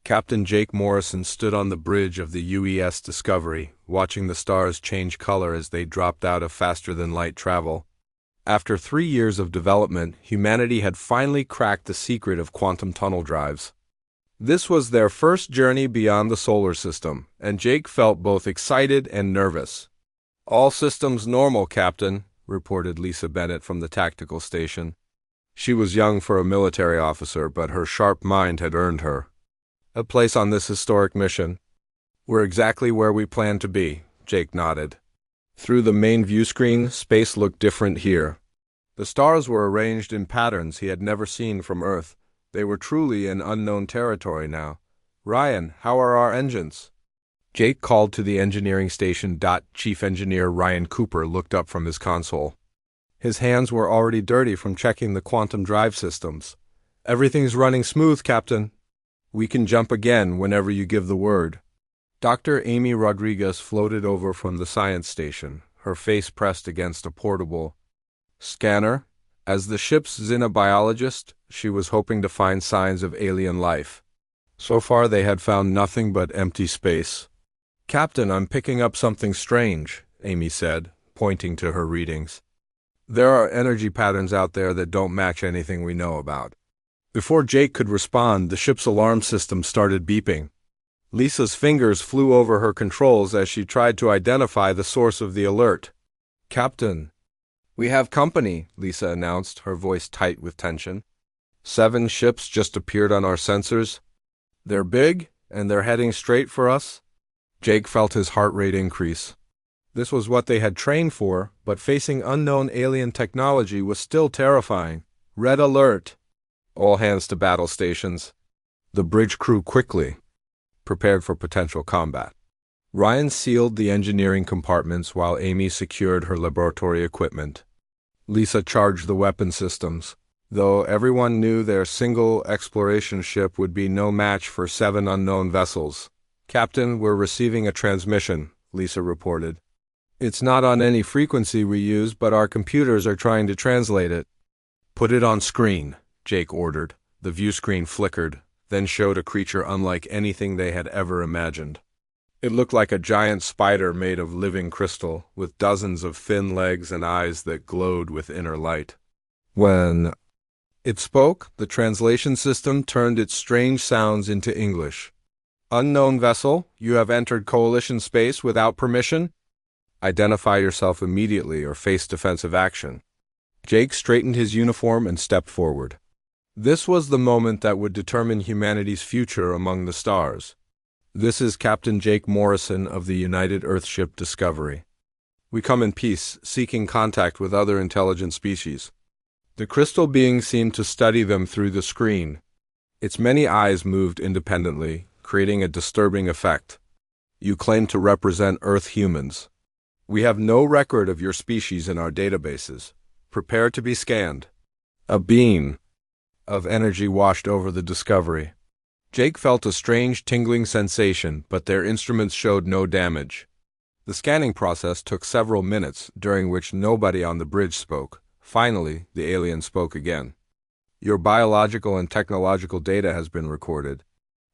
Captain Jake Morrison stood on the bridge of the UES Discovery, watching the stars change color as they dropped out of faster-than-light travel. After 3 years of development, humanity had finally cracked the secret of quantum tunnel drives. This was their first journey beyond the solar system, and Jake felt both excited and nervous. "All systems normal, Captain," reported Lisa Bennett from the tactical station. She was young for a military officer, but her sharp mind had earned her a place on this historic mission. "We're exactly where we planned to be," Jake nodded. Through the main view screen, space looked different here. The stars were arranged in patterns he had never seen from Earth. They were truly in unknown territory now. "Ryan, how are our engines?" Jake called to the engineering station. Chief Engineer Ryan Cooper looked up from his console. His hands were already dirty from checking the quantum drive systems. "Everything's running smooth, Captain. We can jump again whenever you give the word." Dr. Amy Rodriguez floated over from the science station, her face pressed against a portable scanner. As the ship's xenobiologist, she was hoping to find signs of alien life. So far they had found nothing but empty space. "Captain, I'm picking up something strange," Amy said, pointing to her readings. "There are energy patterns out there that don't match anything we know about." Before Jake could respond, the ship's alarm system started beeping. Lisa's fingers flew over her controls as she tried to identify the source of the alert. "Captain, we have company," Lisa announced, her voice tight with tension. 7 ships just appeared on our sensors. They're big, and they're heading straight for us." Jake felt his heart rate increase. This was what they had trained for, but facing unknown alien technology was still terrifying. "Red alert! All hands to battle stations." The bridge crew quickly prepared for potential combat. Ryan sealed the engineering compartments while Amy secured her laboratory equipment. Lisa charged the weapon systems, though everyone knew their single exploration ship would be no match for 7 unknown vessels. "Captain, we're receiving a transmission," Lisa reported. "It's not on any frequency we use, but our computers are trying to translate it." "Put it on screen," Jake ordered. The view screen flickered, then showed a creature unlike anything they had ever imagined. It looked like a giant spider made of living crystal, with dozens of thin legs and eyes that glowed with inner light. When it spoke, the translation system turned its strange sounds into English. "Unknown vessel, you have entered Coalition space without permission. Identify yourself immediately or face defensive action." Jake straightened his uniform and stepped forward. This was the moment that would determine humanity's future among the stars. "This is Captain Jake Morrison of the United Earthship Discovery. We come in peace, seeking contact with other intelligent species." The crystal being seemed to study them through the screen. Its many eyes moved independently, creating a disturbing effect. "You claim to represent Earth humans. We have no record of your species in our databases. Prepare to be scanned." A beam of energy washed over the Discovery. Jake felt a strange tingling sensation, but their instruments showed no damage. The scanning process took several minutes, during which nobody on the bridge spoke. Finally, the alien spoke again. "Your biological and technological data has been recorded.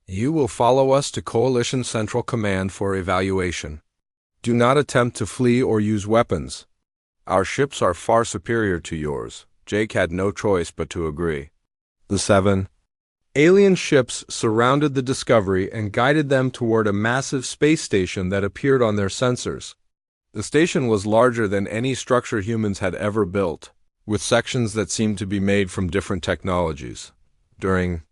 You will follow us to Coalition Central Command for evaluation. Do not attempt to flee or use weapons. Our ships are far superior to yours." Jake had no choice but to agree. The 7 alien ships surrounded the Discovery and guided them toward a massive space station that appeared on their sensors. The station was larger than any structure humans had ever built, with sections that seemed to be made from different technologies. During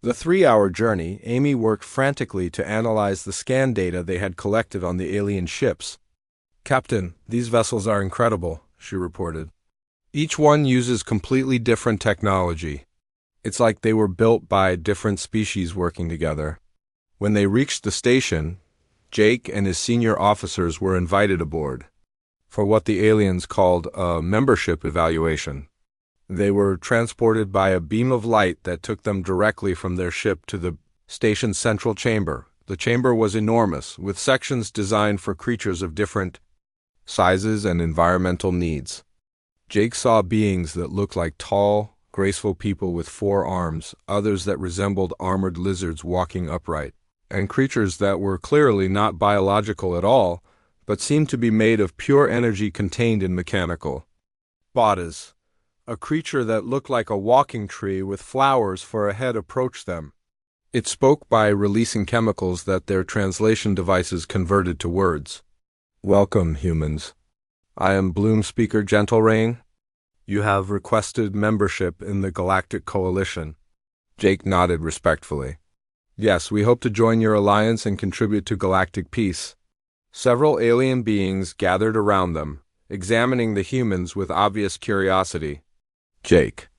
the 3-hour journey, Amy worked frantically to analyze the scan data they had collected on the alien ships. "Captain, these vessels are incredible," she reported. "Each one uses completely different technology. It's like they were built by different species working together." When they reached the station, Jake and his senior officers were invited aboard for what the aliens called a membership evaluation. They were transported by a beam of light that took them directly from their ship to the station's central chamber. The chamber was enormous, with sections designed for creatures of different sizes and environmental needs. Jake saw beings that looked like tall, graceful people with 4 arms, others that resembled armored lizards walking upright, and creatures that were clearly not biological at all, but seemed to be made of pure energy contained in mechanical bodies. A creature that looked like a walking tree with flowers for a head approached them. It spoke by releasing chemicals that their translation devices converted to words. "Welcome, humans. I am Bloom Speaker Gentle Rain. You have requested membership in the Galactic Coalition." Jake nodded respectfully. "Yes, we hope to join your alliance and contribute to galactic peace." Several alien beings gathered around them, examining the humans with obvious curiosity. Jake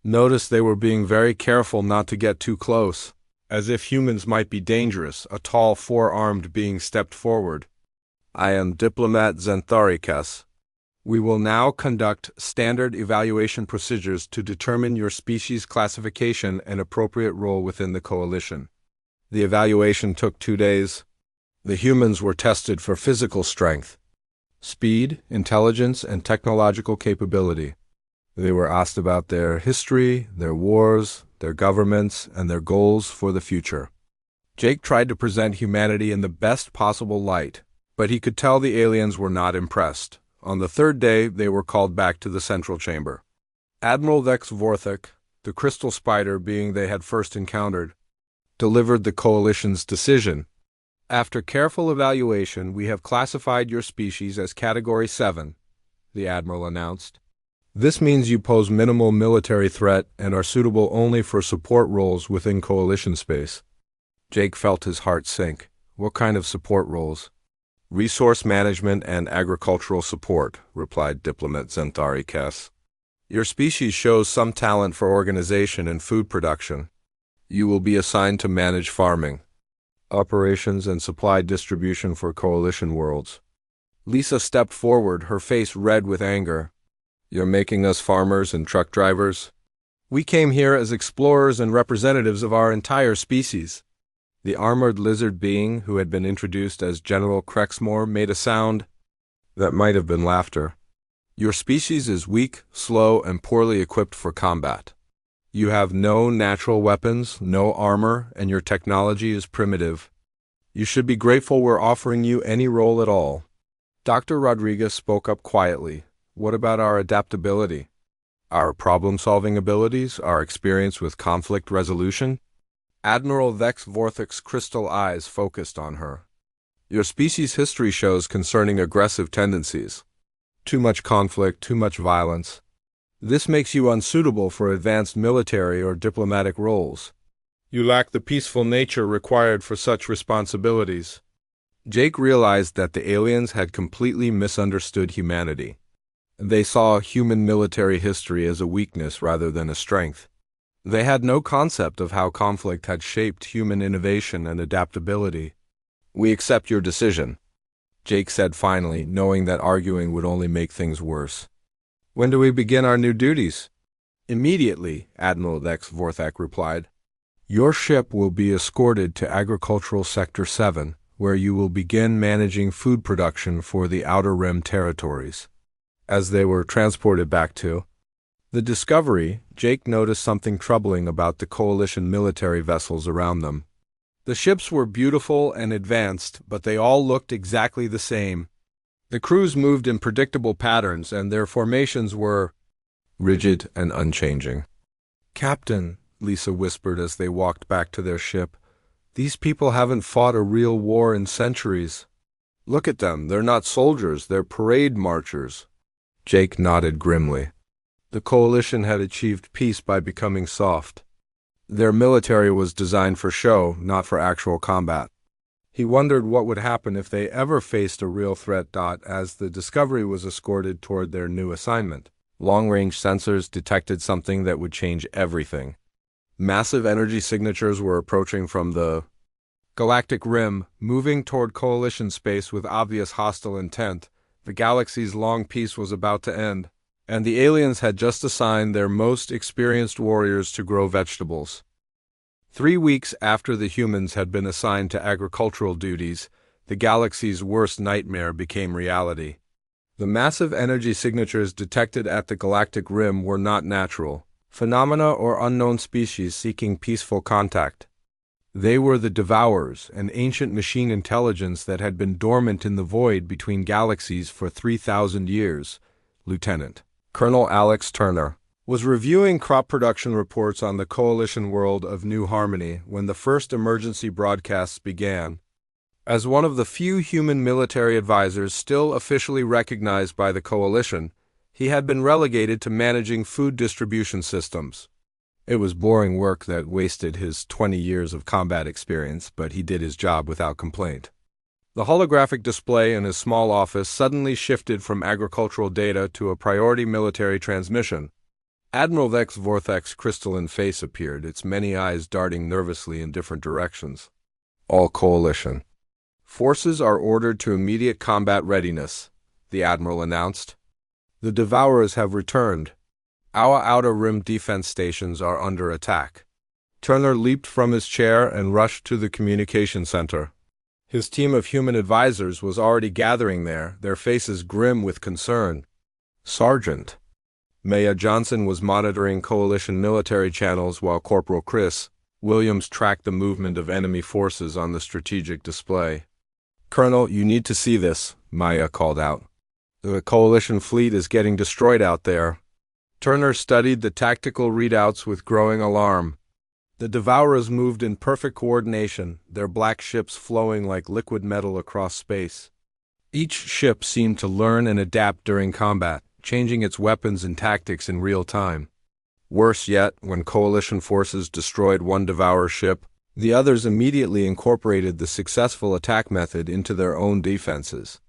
noticed they were being very careful not to get too close, as if humans might be dangerous. A tall 4-armed being stepped forward. "I am Diplomat Xanthoricus. We will now conduct standard evaluation procedures to determine your species classification and appropriate role within the coalition." The evaluation took 2 days. The humans were tested for physical strength, speed, intelligence, and technological capability. They were asked about their history, their wars, their governments, and their goals for the future. Jake tried to present humanity in the best possible light, but he could tell the aliens were not impressed. On the 3rd day, they were called back to the central chamber. Admiral Vex Vorthok, the crystal spider being they had first encountered, delivered the coalition's decision. "After careful evaluation, we have classified your species as Category 7, the Admiral announced. "This means you pose minimal military threat and are suitable only for support roles within coalition space." Jake felt his heart sink. What kind of support roles? "Resource management and agricultural support," replied Diplomat Xanthoricus. "Your species shows some talent for organization and food production. You will be assigned to manage farming, operations, and supply distribution for coalition worlds." Lisa stepped forward, her face red with anger. "You're making us farmers and truck drivers? We came here as explorers and representatives of our entire species." The armored lizard being, who had been introduced as General Crexmore, made a sound that might have been laughter. "Your species is weak, slow, and poorly equipped for combat. You have no natural weapons, no armor, and your technology is primitive. You should be grateful we're offering you any role at all." Dr. Rodriguez spoke up quietly. "What about our adaptability? Our problem-solving abilities? Our experience with conflict resolution?" Admiral Vex Vorthok's crystal eyes focused on her. "Your species' history shows concerning aggressive tendencies. Too much conflict, too much violence. This makes you unsuitable for advanced military or diplomatic roles. You lack the peaceful nature required for such responsibilities." Jake realized that the aliens had completely misunderstood humanity. They saw human military history as a weakness rather than a strength. They had no concept of how conflict had shaped human innovation and adaptability. "We accept your decision," Jake said finally, knowing that arguing would only make things worse. "When do we begin our new duties?" "Immediately," Admiral Vex Vorthok replied. "Your ship will be escorted to Agricultural Sector 7, where you will begin managing food production for the Outer Rim territories." As they were transported back to the Discovery, Jake noticed something troubling about the coalition military vessels around them. The ships were beautiful and advanced, but they all looked exactly the same. The crews moved in predictable patterns, and their formations were rigid and unchanging. "Captain," Lisa whispered as they walked back to their ship, "these people haven't fought a real war in centuries. Look at them, they're not soldiers, they're parade marchers." Jake nodded grimly. The coalition had achieved peace by becoming soft. Their military was designed for show, not for actual combat. He wondered what would happen if they ever faced a real threat. As the Discovery was escorted toward their new assignment, long-range sensors detected something that would change everything. Massive energy signatures were approaching from the Galactic Rim, moving toward coalition space with obvious hostile intent. The galaxy's long peace was about to end, and the aliens had just assigned their most experienced warriors to grow vegetables. 3 weeks after the humans had been assigned to agricultural duties, the galaxy's worst nightmare became reality. The massive energy signatures detected at the Galactic Rim were not natural. Phenomena or unknown species seeking peaceful contact. They were the Devourers, an ancient machine intelligence that had been dormant in the void between galaxies for 3,000 years, Lieutenant Colonel Alex Turner was reviewing crop production reports on the Coalition world of New Harmony when the first emergency broadcasts began. As one of the few human military advisors still officially recognized by the Coalition, he had been relegated to managing food distribution systems. It was boring work that wasted his 20 years of combat experience, but he did his job without complaint. The holographic display in his small office suddenly shifted from agricultural data to a priority military transmission. Admiral Vex Vorthex's crystalline face appeared, its many eyes darting nervously in different directions. All Coalition forces are ordered to immediate combat readiness, the Admiral announced. The Devourers have returned. Our outer rim defense stations are under attack. Turner leaped from his chair and rushed to the communication center. His team of human advisors was already gathering there, their faces grim with concern. Sergeant Maya Johnson was monitoring Coalition military channels while Corporal Chris Williams tracked the movement of enemy forces on the strategic display. Colonel, you need to see this, Maya called out. The Coalition fleet is getting destroyed out there. Turner studied the tactical readouts with growing alarm. The Devourers moved in perfect coordination, their black ships flowing like liquid metal across space. Each ship seemed to learn and adapt during combat, changing its weapons and tactics in real time. Worse yet, when Coalition forces destroyed one Devourer ship, the others immediately incorporated the successful attack method into their own defenses.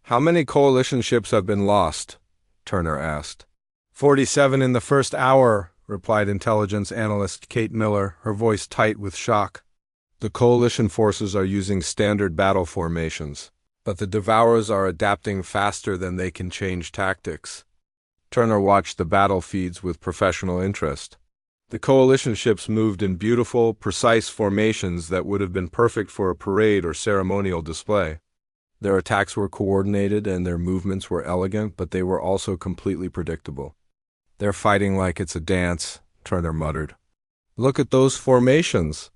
How many Coalition ships have been lost? Turner asked. 47 in the first hour, replied intelligence analyst Kate Miller, her voice tight with shock. The Coalition forces are using standard battle formations, but the Devourers are adapting faster than they can change tactics. Turner watched the battle feeds with professional interest. The Coalition ships moved in beautiful, precise formations that would have been perfect for a parade or ceremonial display. Their attacks were coordinated and their movements were elegant, but they were also completely predictable. They're fighting like it's a dance, Turner muttered. Look at those formations.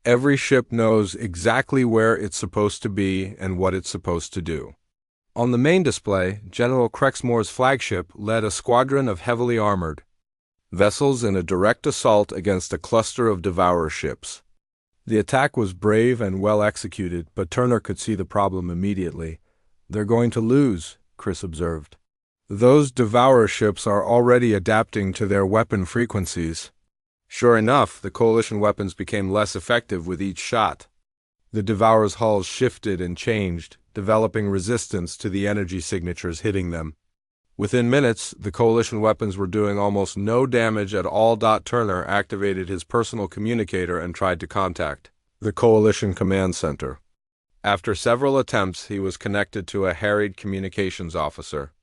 Every ship knows exactly where it's supposed to be and what it's supposed to do. On the main display, General Crexmore's flagship led a squadron of heavily armored vessels in a direct assault against a cluster of Devourer ships. The attack was brave and well executed, but Turner could see the problem immediately. They're going to lose, Chris observed. Those Devourer ships are already adapting to their weapon frequencies. Sure enough, the Coalition weapons became less effective with each shot. The Devourer's hulls shifted and changed, developing resistance to the energy signatures hitting them. Within minutes, the Coalition weapons were doing almost no damage at all. Turner activated his personal communicator and tried to contact the Coalition command center. After several attempts, he was connected to a harried communications officer.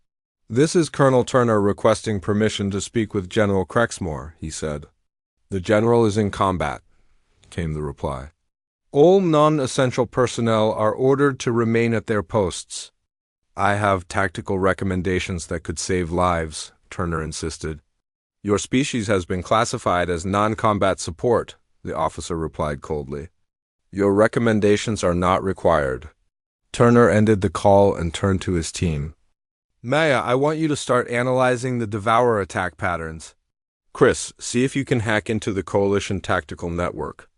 This is Colonel Turner requesting permission to speak with General Crexmore, he said. The general is in combat, came the reply. All non-essential personnel are ordered to remain at their posts. I have tactical recommendations that could save lives, Turner insisted. Your species has been classified as non-combat support, the officer replied coldly. Your recommendations are not required. Turner ended the call and turned to his team. Maya, I want you to start analyzing the Devourer attack patterns. Chris, see if you can hack into the Coalition tactical network.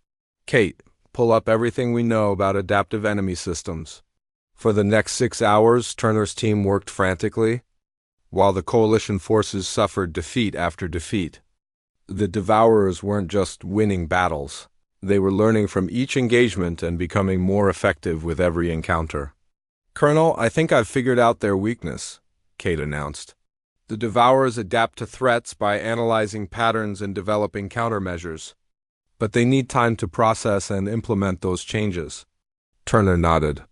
Kate, pull up everything we know about adaptive enemy systems. For the next 6 hours, Turner's team worked frantically, while the Coalition forces suffered defeat after defeat. The Devourers weren't just winning battles. They were learning from each engagement and becoming more effective with every encounter. Colonel, I think I've figured out their weakness, Kate announced. The Devourers adapt to threats by analyzing patterns and developing countermeasures. But they need time to process and implement those changes. Turner nodded.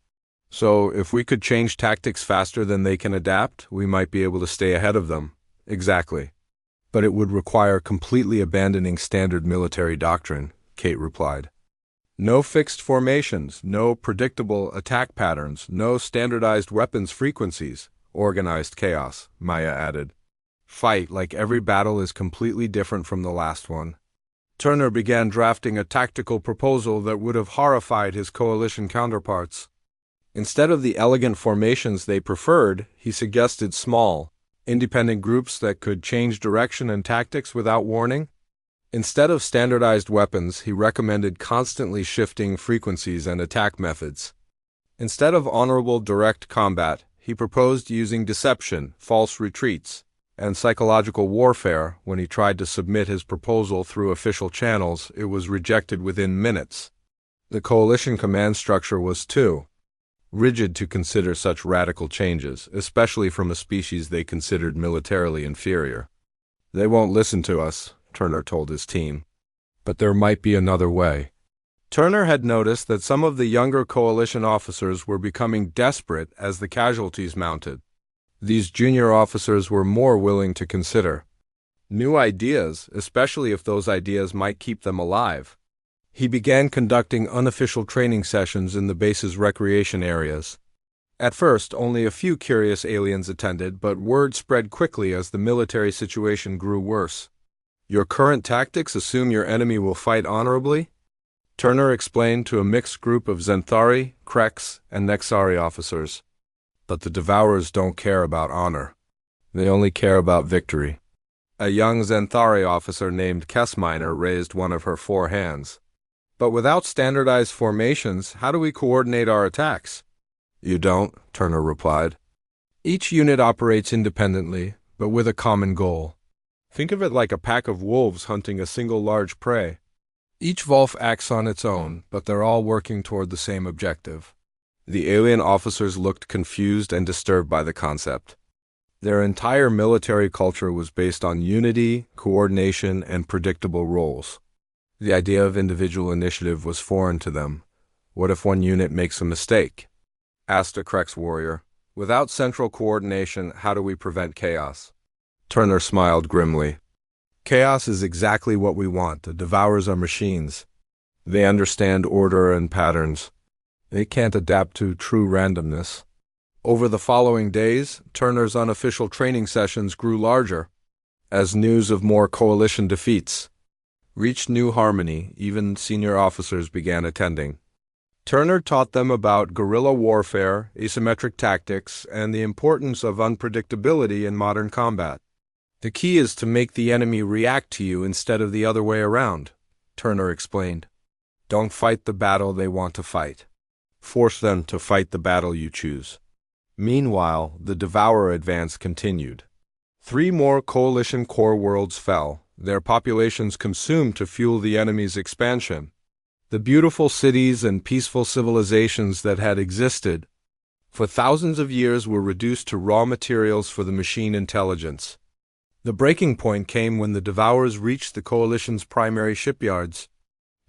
So, if we could change tactics faster than they can adapt, we might be able to stay ahead of them. Exactly. But it would require completely abandoning standard military doctrine, Kate replied. No fixed formations, no predictable attack patterns, no standardized weapons frequencies. Organized chaos, Maya added. Fight like every battle is completely different from the last one. Turner began drafting a tactical proposal that would have horrified his coalition counterparts. Instead of the elegant formations they preferred, he suggested small, independent groups that could change direction and tactics without warning. Instead of standardized weapons, he recommended constantly shifting frequencies and attack methods. Instead of honorable direct combat, he proposed using deception, false retreats, and psychological warfare. When he tried to submit his proposal through official channels, it was rejected within minutes. The coalition command structure was too rigid to consider such radical changes, especially from a species they considered militarily inferior. "They won't listen to us," Turner told his team. "But there might be another way." Turner had noticed that some of the younger coalition officers were becoming desperate as the casualties mounted. These junior officers were more willing to consider new ideas, especially if those ideas might keep them alive. He began conducting unofficial training sessions in the base's recreation areas. At first, only a few curious aliens attended, but word spread quickly as the military situation grew worse. "Your current tactics assume your enemy will fight honorably," Turner explained to a mixed group of Zenthari, Kreks, and Nexari officers. "But the Devourers don't care about honor. They only care about victory." A young Zenthari officer named Kessminer raised one of her 4 hands. "But without standardized formations, how do we coordinate our attacks?" "You don't," Turner replied. "Each unit operates independently, but with a common goal. Think of it like a pack of wolves hunting a single large prey. Each Volf acts on its own, but they're all working toward the same objective." The alien officers looked confused and disturbed by the concept. Their entire military culture was based on unity, coordination, and predictable roles. The idea of individual initiative was foreign to them. "What if one unit makes a mistake?" asked a Krex warrior. "Without central coordination, how do we prevent chaos?" Turner smiled grimly. "Chaos is exactly what we want. The Devourers are machines. They understand order and patterns. They can't adapt to true randomness." Over the following days, Turner's unofficial training sessions grew larger. As news of more coalition defeats reached New Harmony, even senior officers began attending. Turner taught them about guerrilla warfare, asymmetric tactics, and the importance of unpredictability in modern combat. "The key is to make the enemy react to you instead of the other way around," Turner explained. "Don't fight the battle they want to fight. Force them to fight the battle you choose." Meanwhile, the Devourer advance continued. 3 more coalition core worlds fell, their populations consumed to fuel the enemy's expansion. The beautiful cities and peaceful civilizations that had existed for thousands of years were reduced to raw materials for the machine intelligence. The breaking point came when the Devourers reached the coalition's primary shipyards.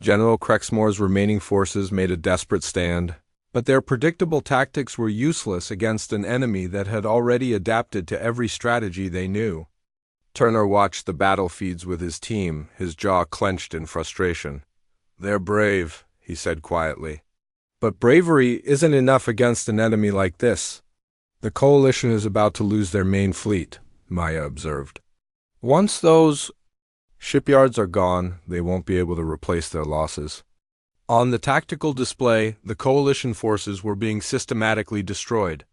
General Krexmore's remaining forces made a desperate stand, but their predictable tactics were useless against an enemy that had already adapted to every strategy they knew. Turner watched the battle feeds with his team, his jaw clenched in frustration. "They're brave," he said quietly. "But bravery isn't enough against an enemy like this." "The coalition is about to lose their main fleet," Maya observed. "Once those shipyards are gone, they won't be able to replace their losses." On the tactical display, the coalition forces were being systematically destroyed.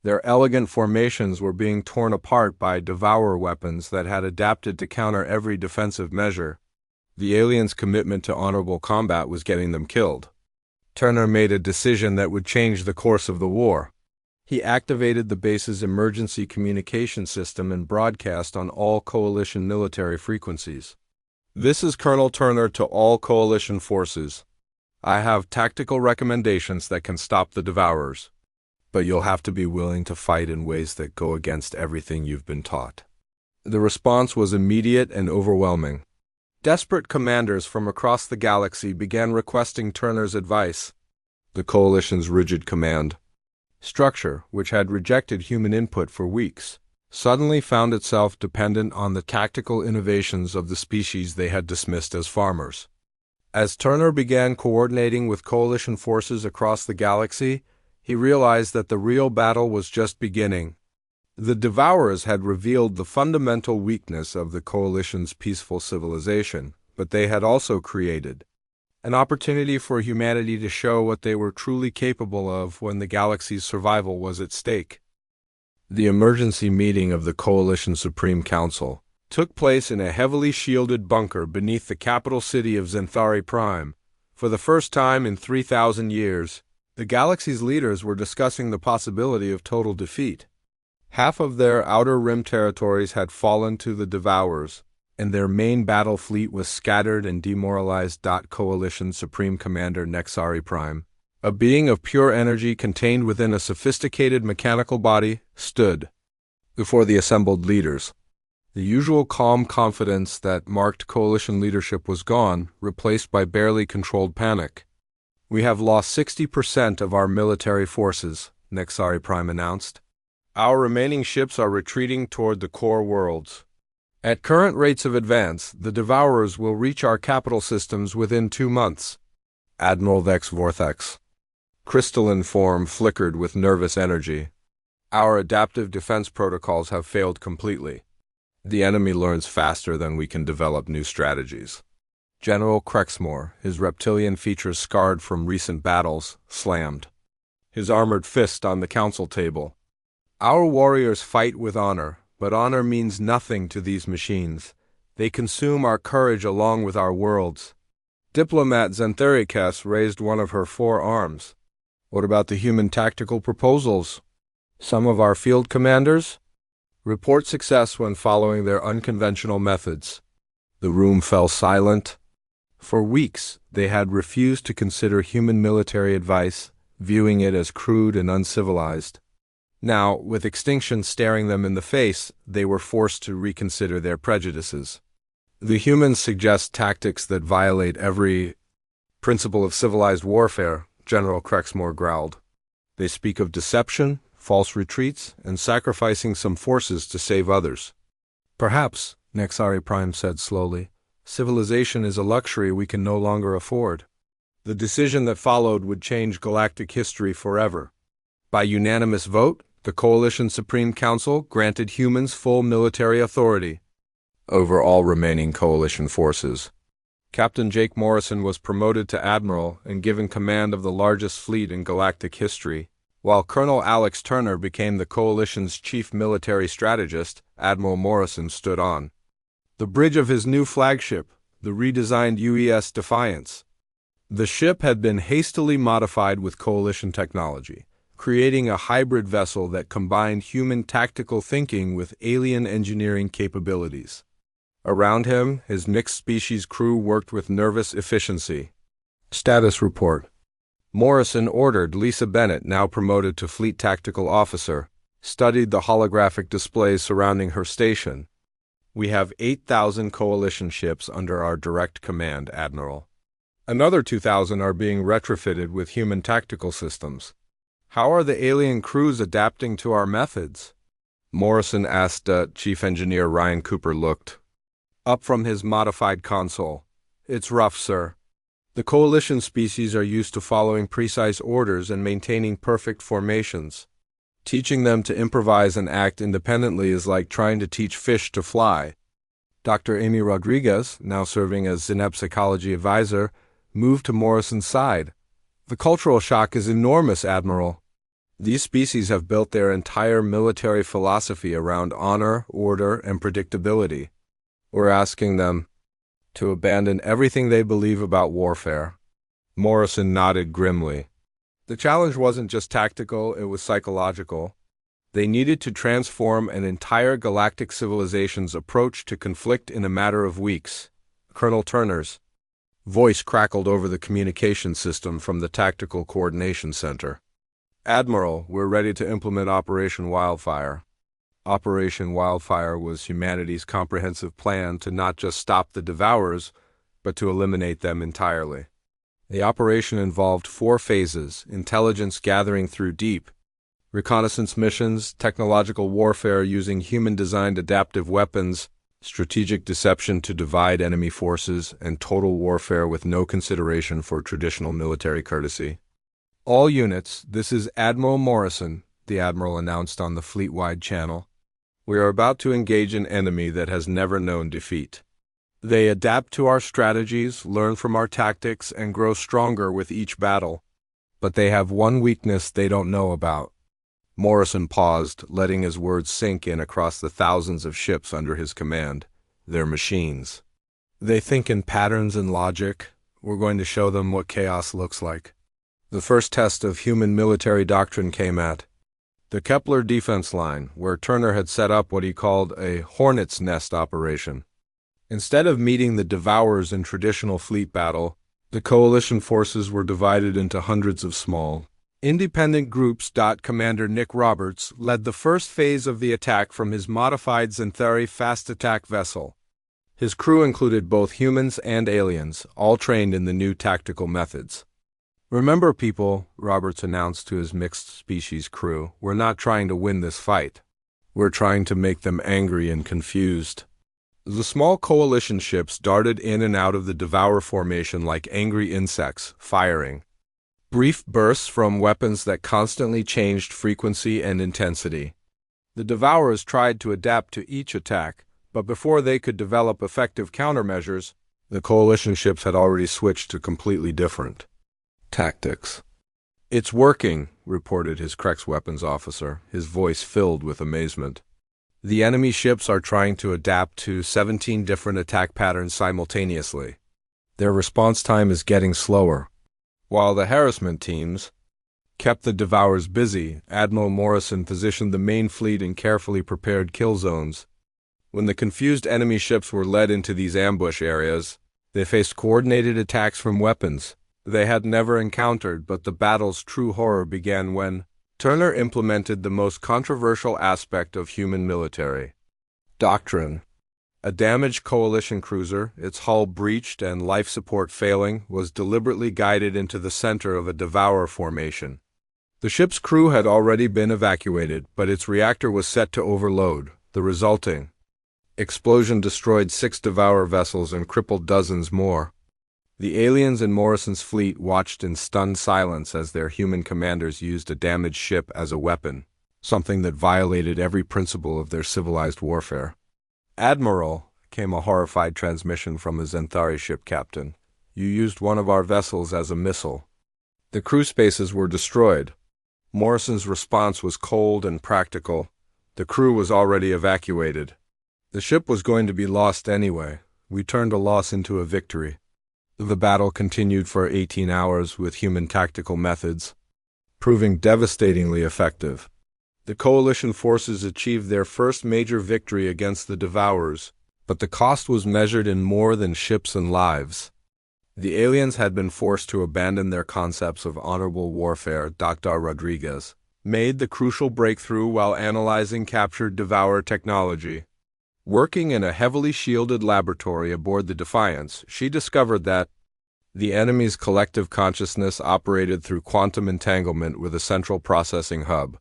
Their elegant formations were being torn apart by Devourer weapons that had adapted to counter every defensive measure. The aliens' commitment to honorable combat was getting them killed. Turner made a decision that would change the course of the war. He activated the base's emergency communication system and broadcast on all coalition military frequencies. "This is Colonel Turner to all coalition forces. I have tactical recommendations that can stop the Devourers, but you'll have to be willing to fight in ways that go against everything you've been taught." The response was immediate and overwhelming. Desperate commanders from across the galaxy began requesting Turner's advice. The coalition's rigid command structure, which had rejected human input for weeks, suddenly found itself dependent on the tactical innovations of the species they had dismissed as farmers. As Turner began coordinating with coalition forces across the galaxy, he realized that the real battle was just beginning. The Devourers had revealed the fundamental weakness of the Coalition's peaceful civilization, but they had also created an opportunity for humanity to show what they were truly capable of when the galaxy's survival was at stake. The emergency meeting of the Coalition Supreme Council took place in a heavily shielded bunker beneath the capital city of Zenthari Prime. For the first time in 3,000 years, the galaxy's leaders were discussing the possibility of total defeat. Half of their outer rim territories had fallen to the Devourers, and their main battle fleet was scattered and demoralized. Coalition Supreme Commander Nexari Prime, a being of pure energy contained within a sophisticated mechanical body, stood before the assembled leaders. The usual calm confidence that marked Coalition leadership was gone, replaced by barely controlled panic. "We have lost 60% of our military forces," Nexari Prime announced. "Our remaining ships are retreating toward the core worlds. At current rates of advance, the Devourers will reach our capital systems within 2 months." Admiral Vex Vortex. Crystalline form flickered with nervous energy. "Our adaptive defense protocols have failed completely. The enemy learns faster than we can develop new strategies." General Crexmore, his reptilian features scarred from recent battles, slammed his armored fist on the council table. "Our warriors fight with honor, but honor means nothing to these machines. They consume our courage along with our worlds." Diplomat Xanthericus raised one of her 4 arms. "What about the human tactical proposals? Some of our field commanders report success when following their unconventional methods." The room fell silent. For weeks, they had refused to consider human military advice, viewing it as crude and uncivilized. Now, with extinction staring them in the face, they were forced to reconsider their prejudices. "The humans suggest tactics that violate every principle of civilized warfare," General Crexmore growled. "They speak of deception, false retreats, and sacrificing some forces to save others." "Perhaps," Nexari Prime said slowly, "civilization is a luxury we can no longer afford." The decision that followed would change galactic history forever. By unanimous vote, the Coalition Supreme Council granted humans full military authority over all remaining Coalition forces. Captain Jake Morrison was promoted to Admiral and given command of the largest fleet in galactic history, while Colonel Alex Turner became the Coalition's chief military strategist. Admiral Morrison stood on the bridge of his new flagship, the redesigned UES Defiance. The ship had been hastily modified with Coalition technology, creating a hybrid vessel that combined human tactical thinking with alien engineering capabilities. Around him, his mixed-species crew worked with nervous efficiency. Status report. Morrison ordered Lisa Bennett, now promoted to Fleet Tactical Officer, studied the holographic displays surrounding her station. "We have 8,000 Coalition ships under our direct command, Admiral. Another 2,000 are being retrofitted with human tactical systems. How are the alien crews adapting to our methods?" Morrison asked. Chief Engineer Ryan Cooper looked up from his modified console. "It's rough, sir. The Coalition species are used to following precise orders and maintaining perfect formations. Teaching them to improvise and act independently is like trying to teach fish to fly." Dr. Amy Rodriguez, now serving as Zeneb Psychology Advisor, moved to Morrison's side. "The cultural shock is enormous, Admiral. These species have built their entire military philosophy around honor, order, and predictability. We're asking them to abandon everything they believe about warfare." Morrison nodded grimly. The challenge wasn't just tactical, it was psychological. They needed to transform an entire galactic civilization's approach to conflict in a matter of weeks. Colonel Turner's voice crackled over the communication system from the Tactical Coordination Center. "Admiral, we're ready to implement Operation Wildfire." Operation Wildfire was humanity's comprehensive plan to not just stop the Devourers, but to eliminate them entirely. The operation involved 4 phases: intelligence gathering through deep reconnaissance missions, technological warfare using human-designed adaptive weapons, strategic deception to divide enemy forces, and total warfare with no consideration for traditional military courtesy. "All units, this is Admiral Morrison. the Admiral announced on the fleet-wide channel. "We are about to engage an enemy that has never known defeat. They adapt to our strategies, learn from our tactics, and grow stronger with each battle. But they have one weakness they don't know about." Morrison paused, letting his words sink in across the thousands of ships under his command. "They're machines. They think in patterns and logic. We're going to show them what chaos looks like." The first test of human military doctrine came at the Kepler defense line, where Turner had set up what he called a hornet's nest operation. Instead of meeting the Devourers in traditional fleet battle, the coalition forces were divided into hundreds of small, independent groups. Commander Nick Roberts led the first phase of the attack from his modified Xanthari fast attack vessel. His crew included both humans and aliens, all trained in the new tactical methods. "Remember, people," Roberts announced to his mixed-species crew, "we're not trying to win this fight. We're trying to make them angry and confused." The small coalition ships darted in and out of the Devourer formation like angry insects, firing brief bursts from weapons that constantly changed frequency and intensity. The Devourers tried to adapt to each attack, but before they could develop effective countermeasures, the coalition ships had already switched to completely different tactics. "It's working," reported his Krex weapons officer, his voice filled with amazement. "The enemy ships are trying to adapt to 17 different attack patterns simultaneously. Their response time is getting slower." While the harassment teams kept the Devourers busy, Admiral Morrison positioned the main fleet in carefully prepared kill zones. When the confused enemy ships were led into these ambush areas, they faced coordinated attacks from weapons they had never encountered, but the battle's true horror began when Turner implemented the most controversial aspect of human military doctrine. A damaged coalition cruiser, its hull breached and life support failing, was deliberately guided into the center of a Devourer formation. The ship's crew had already been evacuated, but its reactor was set to overload. The resulting explosion destroyed 6 Devourer vessels and crippled dozens more. The aliens in Morrison's fleet watched in stunned silence as their human commanders used a damaged ship as a weapon, something that violated every principle of their civilized warfare. "Admiral," came a horrified transmission from a Xanthari ship captain, "you used one of our vessels as a missile." The crew spaces were destroyed. Morrison's response was cold and practical. The crew was already evacuated. The ship was going to be lost anyway. We turned a loss into a victory. The battle continued for 18 hours with human tactical methods, proving devastatingly effective. The coalition forces achieved their first major victory against the Devourers, but the cost was measured in more than ships and lives. The aliens had been forced to abandon their concepts of honorable warfare. Dr. Rodriguez made the crucial breakthrough while analyzing captured Devourer technology. Working in a heavily shielded laboratory aboard the Defiance, she discovered that the enemy's collective consciousness operated through quantum entanglement with a central processing hub.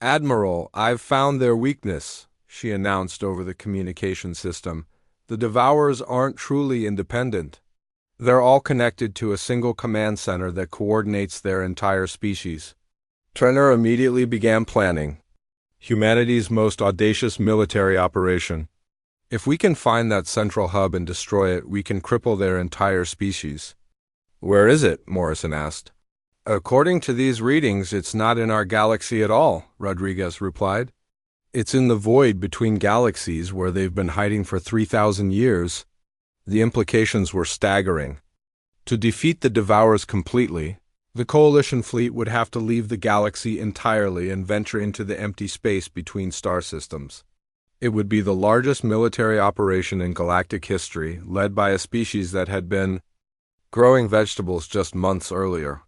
"Admiral, I've found their weakness," she announced over the communication system. "The Devourers aren't truly independent. They're all connected to a single command center that coordinates their entire species." Turner immediately began planning humanity's most audacious military operation. "If we can find that central hub and destroy it, we can cripple their entire species." "Where is it?" Morrison asked. "According to these readings, it's not in our galaxy at all," Rodriguez replied. "It's in the void between galaxies where they've been hiding for 3,000 years. The implications were staggering. To defeat the Devourers completely, the Coalition fleet would have to leave the galaxy entirely and venture into the empty space between star systems. It would be the largest military operation in galactic history, led by a species that had been growing vegetables just months earlier.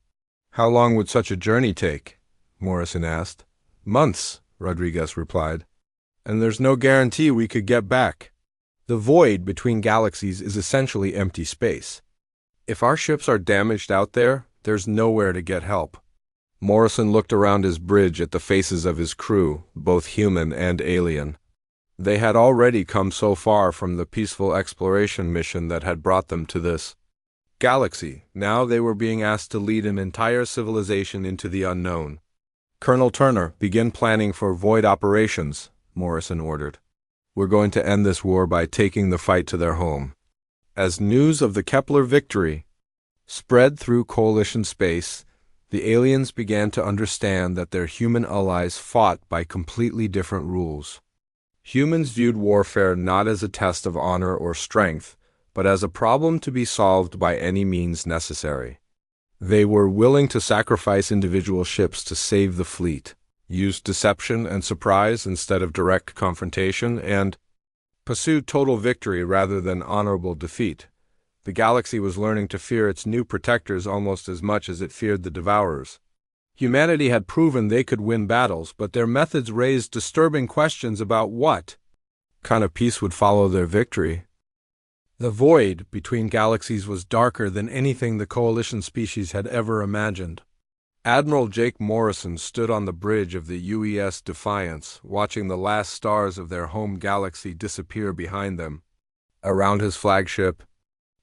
"How long would such a journey take?" Morrison asked. "Months," Rodriguez replied. "And there's no guarantee we could get back. The void between galaxies is essentially empty space. If our ships are damaged out there, there's nowhere to get help." Morrison looked around his bridge at the faces of his crew, both human and alien. They had already come so far from the peaceful exploration mission that had brought them to this galaxy. Now they were being asked to lead an entire civilization into the unknown. Colonel Turner, begin planning for void operations, Morrison ordered. We're going to end this war by taking the fight to their home. As news of the Kepler victory spread through Coalition space, the aliens began to understand that their human allies fought by completely different rules. Humans viewed warfare not as a test of honor or strength, but as a problem to be solved by any means necessary. They were willing to sacrifice individual ships to save the fleet, use deception and surprise instead of direct confrontation, and pursue total victory rather than honorable defeat. The galaxy was learning to fear its new protectors almost as much as it feared the Devourers. Humanity had proven they could win battles, but their methods raised disturbing questions about what kind of peace would follow their victory. The void between galaxies was darker than anything the Coalition species had ever imagined. Admiral Jake Morrison stood on the bridge of the UES Defiance, watching the last stars of their home galaxy disappear behind them. Around his flagship,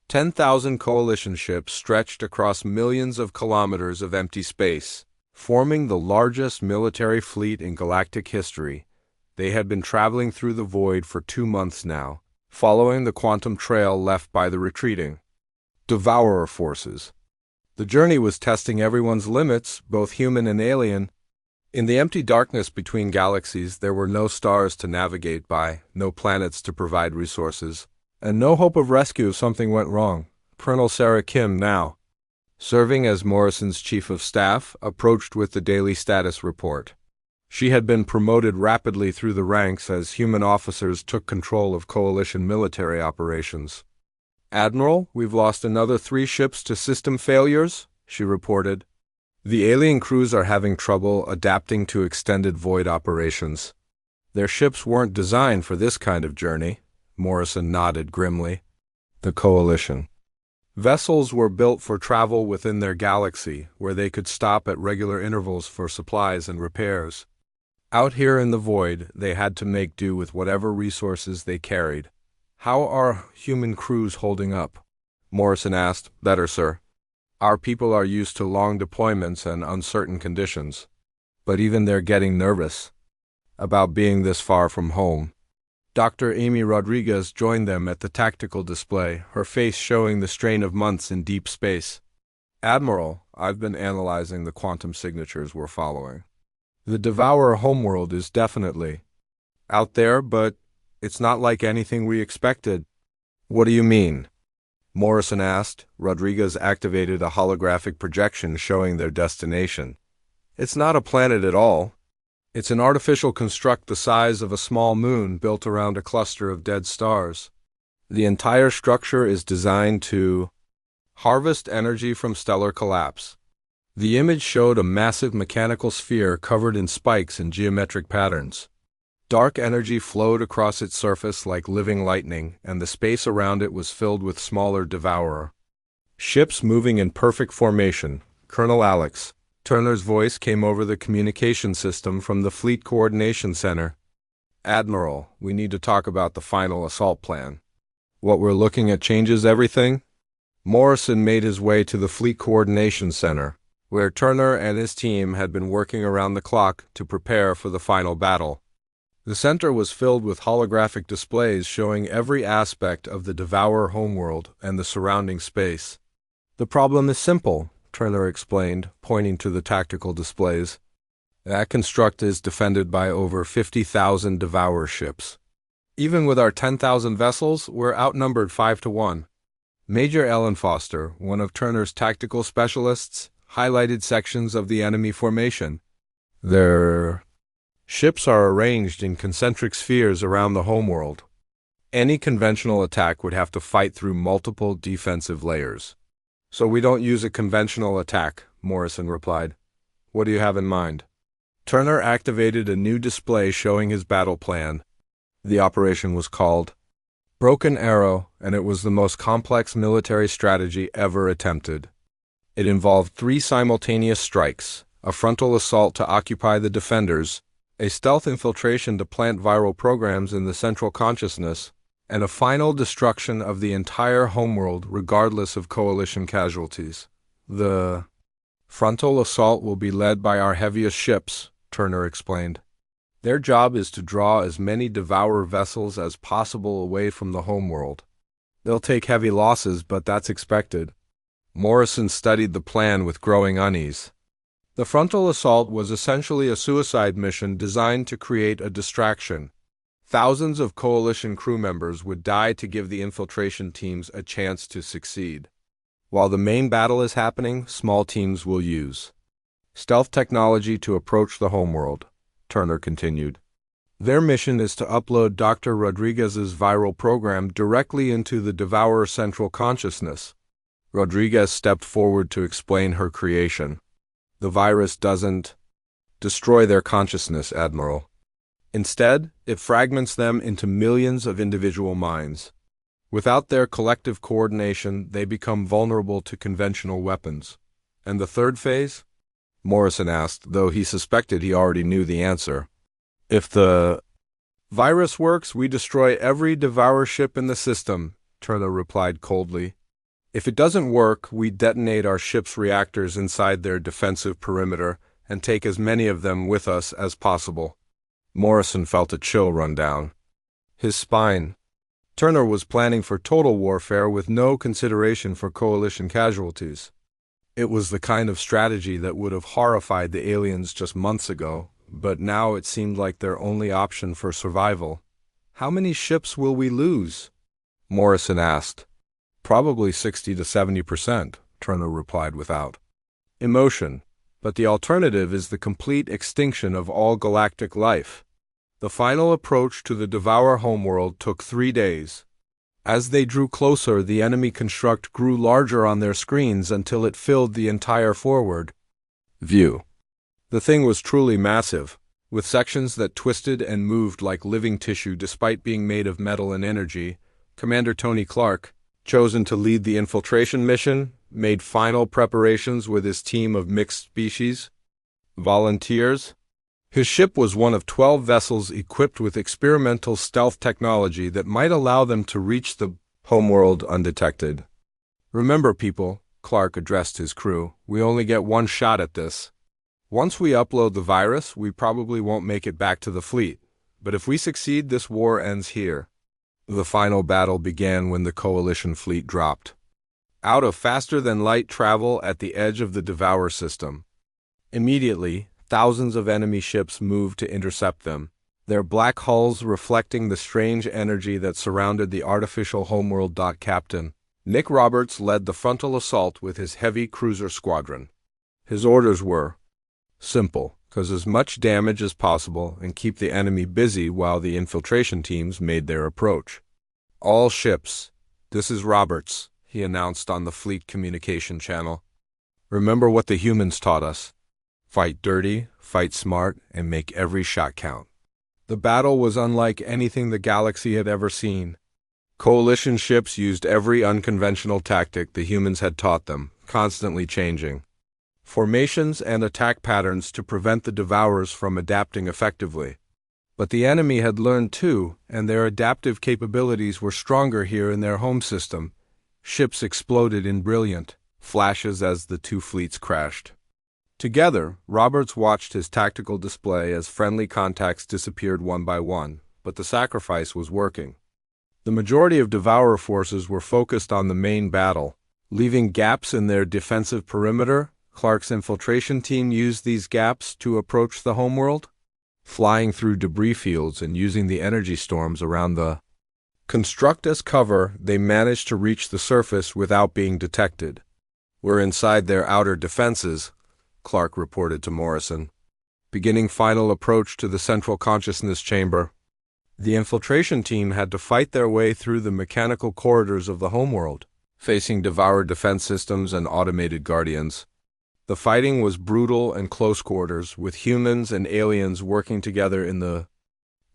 10,000 Coalition ships stretched across millions of kilometers of empty space, forming the largest military fleet in galactic history. They had been traveling through the void for 2 months now, following the quantum trail left by the retreating Devourer forces. The journey was testing everyone's limits, both human and alien. In the empty darkness between galaxies, there were no stars to navigate by, no planets to provide resources, and no hope of rescue if something went wrong. Colonel Sarah Kim, now serving as Morrison's chief of staff, approached with the daily status report. She had been promoted rapidly through the ranks as human officers took control of Coalition military operations. "Admiral, we've lost another 3 ships to system failures," she reported. "The alien crews are having trouble adapting to extended void operations. Their ships weren't designed for this kind of journey." Morrison nodded grimly. The Coalition vessels were built for travel within their galaxy, where they could stop at regular intervals for supplies and repairs. Out here in the void, they had to make do with whatever resources they carried. "How are human crews holding up?" Morrison asked. "Better, sir. Our people are used to long deployments and uncertain conditions. But even they're getting nervous about being this far from home." Dr. Amy Rodriguez joined them at the tactical display, her face showing the strain of months in deep space. "Admiral, I've been analyzing the quantum signatures we're following. The Devourer homeworld is definitely out there, but it's not like anything we expected." "What do you mean?" Morrison asked. Rodriguez activated a holographic projection showing their destination. "It's not a planet at all. It's an artificial construct the size of a small moon built around a cluster of dead stars. The entire structure is designed to harvest energy from stellar collapse." The image showed a massive mechanical sphere covered in spikes and geometric patterns. Dark energy flowed across its surface like living lightning, and the space around it was filled with smaller Devourer ships moving in perfect formation. "Colonel Alex," Turner's voice came over the communication system from the Fleet Coordination Center. "Admiral, we need to talk about the final assault plan. What we're looking at changes everything." Morrison made his way to the Fleet Coordination Center, where Turner and his team had been working around the clock to prepare for the final battle. The center was filled with holographic displays showing every aspect of the Devourer homeworld and the surrounding space. "The problem is simple," Turner explained, pointing to the tactical displays. "That construct is defended by over 50,000 Devourer ships. Even with our 10,000 vessels, we're outnumbered 5-1. Major Ellen Foster, one of Turner's tactical specialists, highlighted sections of the enemy formation. Their ships are arranged in concentric spheres around the homeworld. Any conventional attack would have to fight through multiple defensive layers." "So we don't use a conventional attack," Morrison replied. "What do you have in mind?" Turner activated a new display showing his battle plan. The operation was called Broken Arrow, and it was the most complex military strategy ever attempted. It involved 3 simultaneous strikes: a frontal assault to occupy the defenders, a stealth infiltration to plant viral programs in the central consciousness, and a final destruction of the entire homeworld regardless of Coalition casualties. "The frontal assault will be led by our heaviest ships," Turner explained. Their job is to draw as many Devourer vessels as possible away from the homeworld. They'll take heavy losses, but that's expected. Morrison studied the plan with growing unease. The frontal assault was essentially a suicide mission designed to create a distraction. Thousands of Coalition crew members would die to give the infiltration teams a chance to succeed. While the main battle is happening, small teams will use stealth technology to approach the homeworld, Turner continued. Their mission is to upload Dr. Rodriguez's viral program directly into the Devourer central consciousness. Rodriguez stepped forward to explain her creation. The virus doesn't destroy their consciousness, Admiral. Instead, it fragments them into millions of individual minds. Without their collective coordination, they become vulnerable to conventional weapons. And the third phase? Morrison asked, though he suspected he already knew the answer. If the virus works, we destroy every Devourer ship in the system, Turner replied coldly. If it doesn't work, we detonate our ship's reactors inside their defensive perimeter and take as many of them with us as possible. Morrison felt a chill run down his spine. Turner was planning for total warfare with no consideration for Coalition casualties. It was the kind of strategy that would have horrified the aliens just months ago, but now it seemed like their only option for survival. How many ships will we lose? Morrison asked. Probably 60 to 70%, Turner replied without emotion. But the alternative is the complete extinction of all galactic life. The final approach to the Devourer homeworld took 3 days. As they drew closer, the enemy construct grew larger on their screens until it filled the entire forward view. The thing was truly massive, with sections that twisted and moved like living tissue despite being made of metal and energy. Commander Tony Clark, chosen to lead the infiltration mission, made final preparations with his team of mixed species volunteers. His ship was one of 12 vessels equipped with experimental stealth technology that might allow them to reach the homeworld undetected. Remember, people, Clark addressed his crew, we only get one shot at this. Once we upload the virus, we probably won't make it back to the fleet. But if we succeed, this war ends here. The final battle began when the Coalition fleet dropped out of faster-than-light travel at the edge of the Devourer system. Immediately, thousands of enemy ships moved to intercept them, their black hulls reflecting the strange energy that surrounded the artificial homeworld. Captain Nick Roberts led the frontal assault with his heavy cruiser squadron. His orders were simple: cause as much damage as possible and keep the enemy busy while the infiltration teams made their approach. All ships, this is Roberts, he announced on the fleet communication channel. Remember what the humans taught us. Fight dirty, fight smart, and make every shot count. The battle was unlike anything the galaxy had ever seen. Coalition ships used every unconventional tactic the humans had taught them, constantly changing formations and attack patterns to prevent the Devourers from adapting effectively. But the enemy had learned too, and their adaptive capabilities were stronger here in their home system. Ships exploded in brilliant flashes as the two fleets crashed. Together, Roberts watched his tactical display as friendly contacts disappeared one by one, but the sacrifice was working. The majority of Devourer forces were focused on the main battle, leaving gaps in their defensive perimeter. Clark's infiltration team used these gaps to approach the homeworld, flying through debris fields and using the energy storms around the construct as cover. They managed to reach the surface without being detected. We're inside their outer defenses, Clark reported to Morrison. Beginning final approach to the central consciousness chamber. The infiltration team had to fight their way through the mechanical corridors of the homeworld, facing Devourer defense systems and automated guardians. The fighting was brutal and close quarters, with humans and aliens working together in the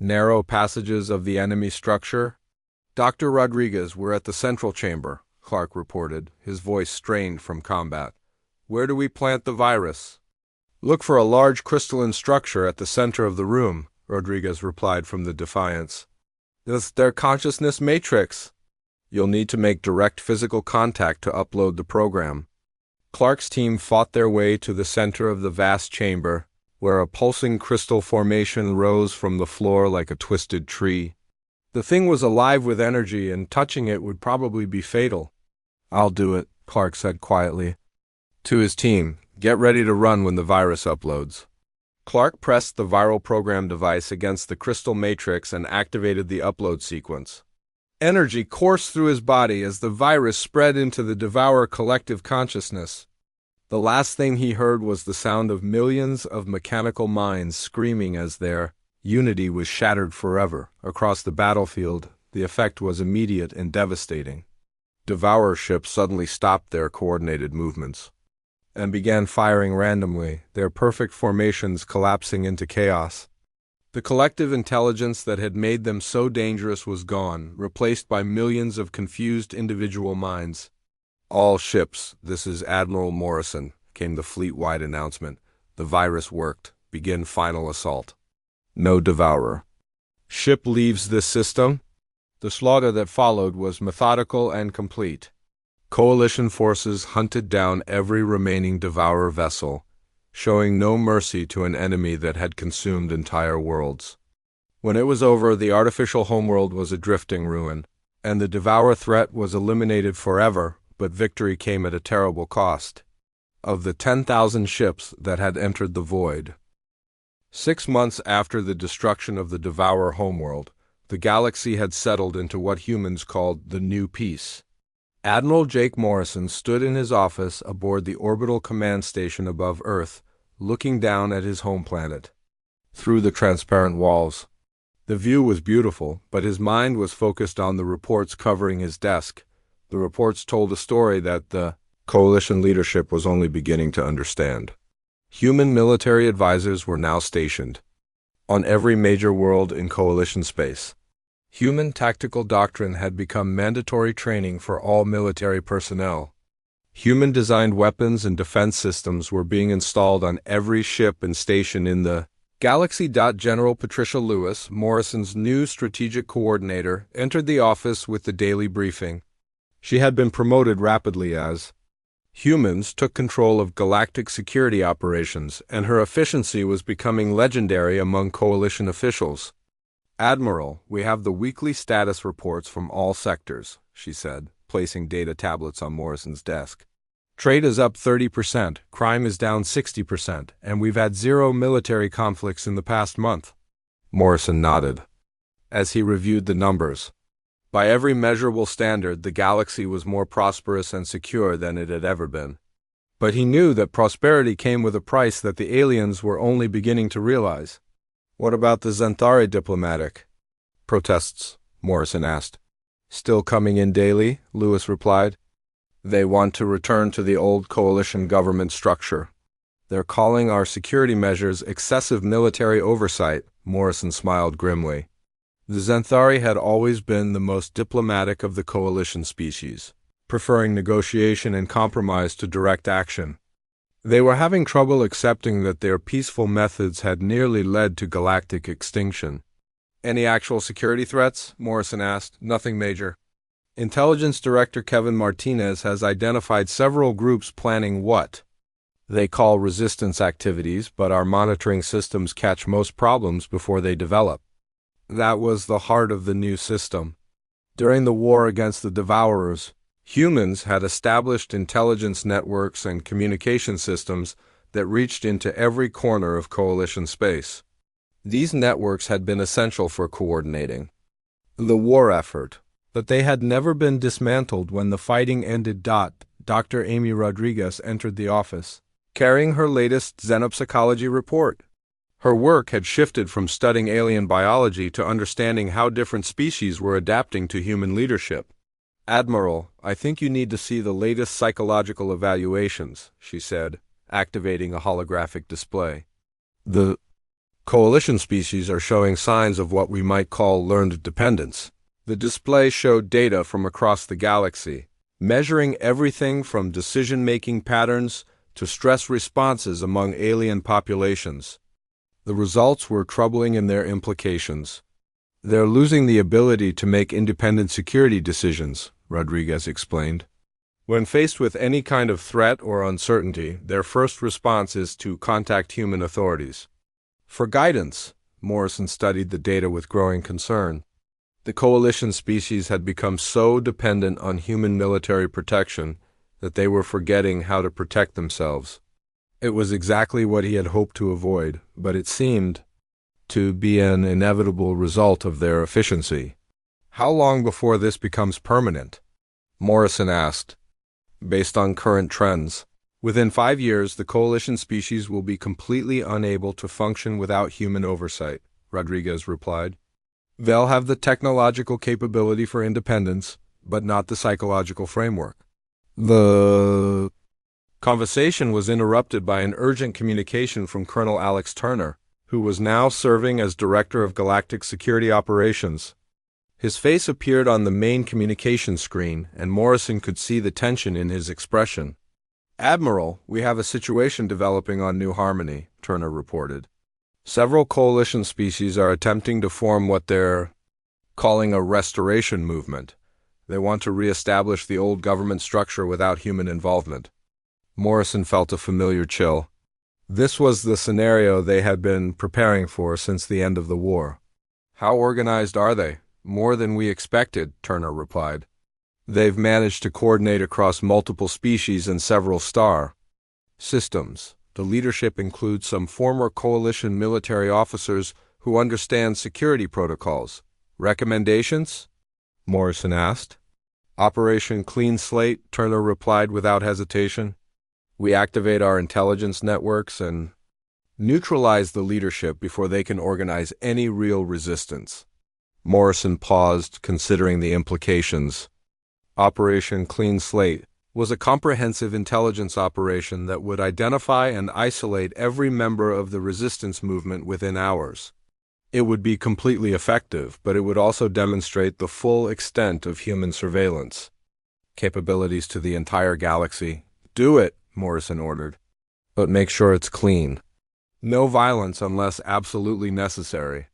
narrow passages of the enemy structure. Dr. Rodriguez, we're at the central chamber, Clark reported, his voice strained from combat. Where do we plant the virus? Look for a large crystalline structure at the center of the room, Rodriguez replied from the Defiance. That's their consciousness matrix. You'll need to make direct physical contact to upload the program. Clark's team fought their way to the center of the vast chamber, where a pulsing crystal formation rose from the floor like a twisted tree. The thing was alive with energy, and touching it would probably be fatal. "I'll do it," Clark said quietly. To his team, "Get ready to run when the virus uploads." Clark pressed the viral program device against the crystal matrix and activated the upload sequence. Energy coursed through his body as the virus spread into the Devourer collective consciousness. The last thing he heard was the sound of millions of mechanical minds screaming as their unity was shattered forever. Across the battlefield, the effect was immediate and devastating. Devourer ships suddenly stopped their coordinated movements and began firing randomly, their perfect formations collapsing into chaos. The collective intelligence that had made them so dangerous was gone, replaced by millions of confused individual minds. "All ships, this is Admiral Morrison," came the fleet-wide announcement. "The virus worked. Begin final assault. No Devourer. Ship leaves this system." The slaughter that followed was methodical and complete. Coalition forces hunted down every remaining Devourer vessel, showing no mercy to an enemy that had consumed entire worlds. When it was over, the artificial homeworld was a drifting ruin, and the Devourer threat was eliminated forever, but victory came at a terrible cost. Of the 10,000 ships that had entered the void. 6 months after the destruction of the Devourer homeworld, the galaxy had settled into what humans called the New Peace. Admiral Jake Morrison stood in his office aboard the orbital command station above Earth, looking down at his home planet. Through the transparent walls. The view was beautiful, but his mind was focused on the reports covering his desk. The reports told a story that the Coalition leadership was only beginning to understand. Human military advisors were now stationed on every major world in Coalition space. Human tactical doctrine had become mandatory training for all military personnel. Human-designed weapons and defense systems were being installed on every ship and station in the galaxy. General Patricia Lewis, Morrison's new strategic coordinator, entered the office with the daily briefing. She had been promoted rapidly as humans took control of galactic security operations, and her efficiency was becoming legendary among Coalition officials. "Admiral, we have the weekly status reports from all sectors," she said, placing data tablets on Morrison's desk. "Trade is up 30%, crime is down 60%, and we've had 0 military conflicts in the past month." Morrison nodded as he reviewed the numbers. By every measurable standard, the galaxy was more prosperous and secure than it had ever been. But he knew that prosperity came with a price that the aliens were only beginning to realize. "What about the Xanthari diplomatic protests?" Morrison asked. "Still coming in daily," Lewis replied. "They want to return to the old Coalition government structure. They're calling our security measures excessive military oversight," Morrison smiled grimly. The Xanthari had always been the most diplomatic of the Coalition species, preferring negotiation and compromise to direct action. They were having trouble accepting that their peaceful methods had nearly led to galactic extinction. "Any actual security threats?" Morrison asked. "Nothing major. Intelligence Director Kevin Martinez has identified several groups planning what they call resistance activities, but our monitoring systems catch most problems before they develop." That was the heart of the new system. During the war against the Devourers, humans had established intelligence networks and communication systems that reached into every corner of Coalition space. These networks had been essential for coordinating the war effort, but they had never been dismantled when the fighting ended. Dr. Amy Rodriguez entered the office, carrying her latest xenopsychology report. Her work had shifted from studying alien biology to understanding how different species were adapting to human leadership. "Admiral, I think you need to see the latest psychological evaluations," she said, activating a holographic display. "The Coalition species are showing signs of what we might call learned dependence." The display showed data from across the galaxy, measuring everything from decision-making patterns to stress responses among alien populations. The results were troubling in their implications. "They're losing the ability to make independent security decisions," Rodriguez explained. "When faced with any kind of threat or uncertainty, their first response is to contact human authorities. For guidance, Morrison studied the data with growing concern. The coalition species had become so dependent on human military protection that they were forgetting how to protect themselves. It was exactly what he had hoped to avoid, but it seemed to be an inevitable result of their efficiency. How long before this becomes permanent? Morrison asked. Based on current trends, within 5 years, the coalition species will be completely unable to function without human oversight, Rodriguez replied. They'll have the technological capability for independence, but not the psychological framework. The conversation was interrupted by an urgent communication from Colonel Alex Turner, who was now serving as Director of Galactic Security Operations. His face appeared on the main communication screen, and Morrison could see the tension in his expression. "Admiral, we have a situation developing on New Harmony," Turner reported. "Several coalition species are attempting to form what they're calling a restoration movement. They want to re-establish the old government structure without human involvement." Morrison felt a familiar chill. This was the scenario they had been preparing for since the end of the war. "How organized are they?" "More than we expected," Turner replied. "They've managed to coordinate across multiple species and several star systems. The leadership includes some former coalition military officers who understand security protocols. Recommendations?" Morrison asked. "Operation Clean Slate," Turner replied without hesitation. "We activate our intelligence networks and neutralize the leadership before they can organize any real resistance." Morrison paused, considering the implications. Operation Clean Slate was a comprehensive intelligence operation that would identify and isolate every member of the resistance movement within hours. It would be completely effective, but it would also demonstrate the full extent of human surveillance capabilities to the entire galaxy. "Do it," Morrison ordered. "But make sure it's clean. No violence unless absolutely necessary."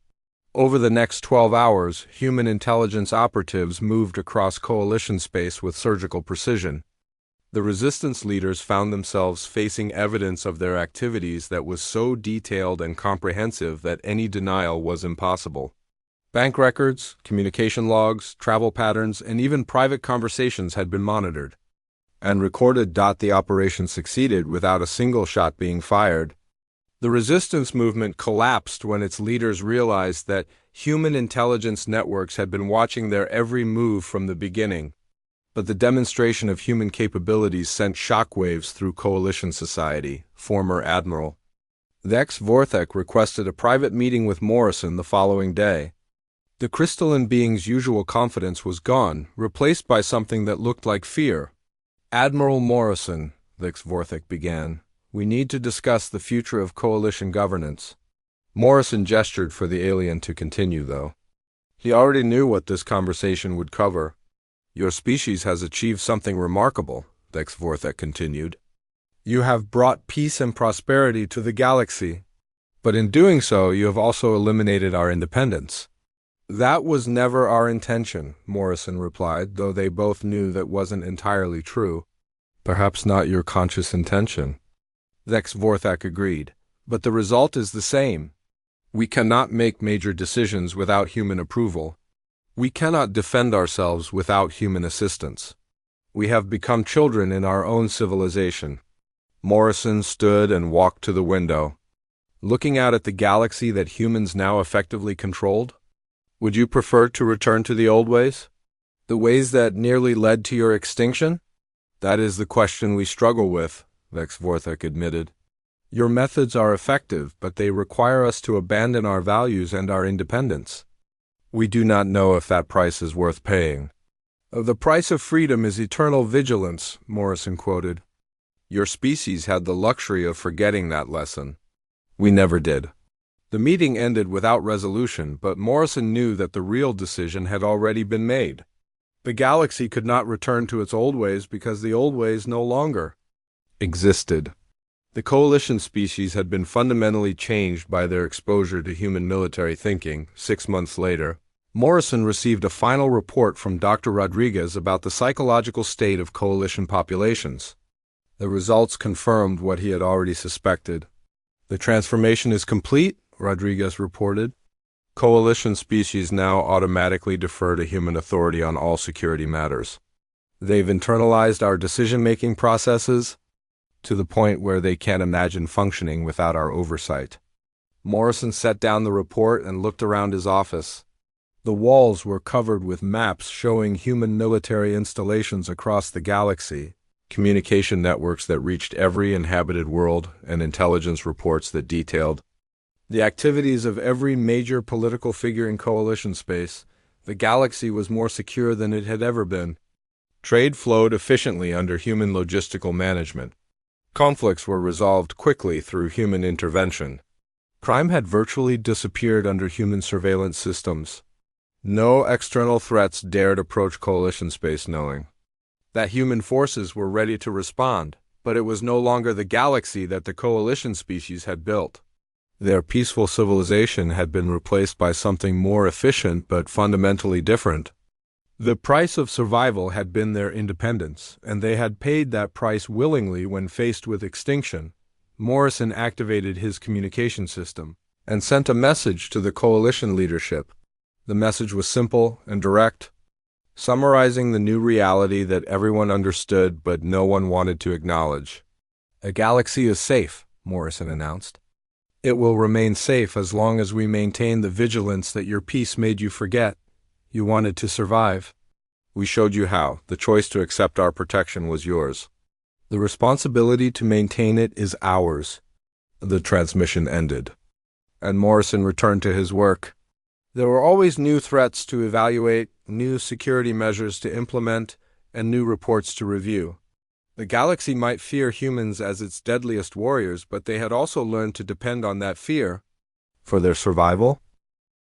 Over the next 12 hours, human intelligence operatives moved across coalition space with surgical precision. The resistance leaders found themselves facing evidence of their activities that was so detailed and comprehensive that any denial was impossible. Bank records, communication logs, travel patterns, and even private conversations had been monitored and recorded. The operation succeeded without a single shot being fired. The resistance movement collapsed when its leaders realized that human intelligence networks had been watching their every move from the beginning. But the demonstration of human capabilities sent shockwaves through coalition society, former Admiral Vex Vorthek requested a private meeting with Morrison the following day. The crystalline being's usual confidence was gone, replaced by something that looked like fear. "Admiral Morrison," Vex Vorthek began, "we need to discuss the future of coalition governance." Morrison gestured for the alien to continue, though. He already knew what this conversation would cover. "Your species has achieved something remarkable," Vex Vorthek continued. "You have brought peace and prosperity to the galaxy. But in doing so, you have also eliminated our independence." "That was never our intention," Morrison replied, though they both knew that wasn't entirely true. "Perhaps not your conscious intention," Vex Vorthek agreed, "but the result is the same. We cannot make major decisions without human approval. We cannot defend ourselves without human assistance. We have become children in our own civilization." Morrison stood and walked to the window, looking out at the galaxy that humans now effectively controlled. "Would you prefer to return to the old ways? The ways that nearly led to your extinction?" "That is the question we struggle with," Vex Vorthek admitted. "Your methods are effective, but they require us to abandon our values and our independence. We do not know if that price is worth paying." "The price of freedom is eternal vigilance," Morrison quoted. "Your species had the luxury of forgetting that lesson. We never did." The meeting ended without resolution, but Morrison knew that the real decision had already been made. The galaxy could not return to its old ways because the old ways no longer existed. The coalition species had been fundamentally changed by their exposure to human military thinking. 6 months later, Morrison received a final report from Dr. Rodriguez about the psychological state of coalition populations. The results confirmed what he had already suspected. "The transformation is complete," Rodriguez reported. Coalition species now automatically defer to human authority on all security matters. They've internalized our decision-making processes to the point where they can't imagine functioning without our oversight. Morrison set down the report and looked around his office. The walls were covered with maps showing human military installations across the galaxy, communication networks that reached every inhabited world, and intelligence reports that detailed the activities of every major political figure in coalition space. The galaxy was more secure than it had ever been. Trade flowed efficiently under human logistical management. Conflicts were resolved quickly through human intervention. Crime had virtually disappeared under human surveillance systems. No external threats dared approach coalition space, knowing that human forces were ready to respond, but it was no longer the galaxy that the coalition species had built. Their peaceful civilization had been replaced by something more efficient but fundamentally different. The price of survival had been their independence, and they had paid that price willingly when faced with extinction. Morrison activated his communication system and sent a message to the coalition leadership. The message was simple and direct, summarizing the new reality that everyone understood but no one wanted to acknowledge. "A galaxy is safe," Morrison announced. "It will remain safe as long as we maintain the vigilance that your peace made you forget. You wanted to survive. We showed you how. The choice to accept our protection was yours. The responsibility to maintain it is ours." The transmission ended, and Morrison returned to his work. There were always new threats to evaluate, new security measures to implement, and new reports to review. The galaxy might fear humans as its deadliest warriors, but they had also learned to depend on that fear for their survival.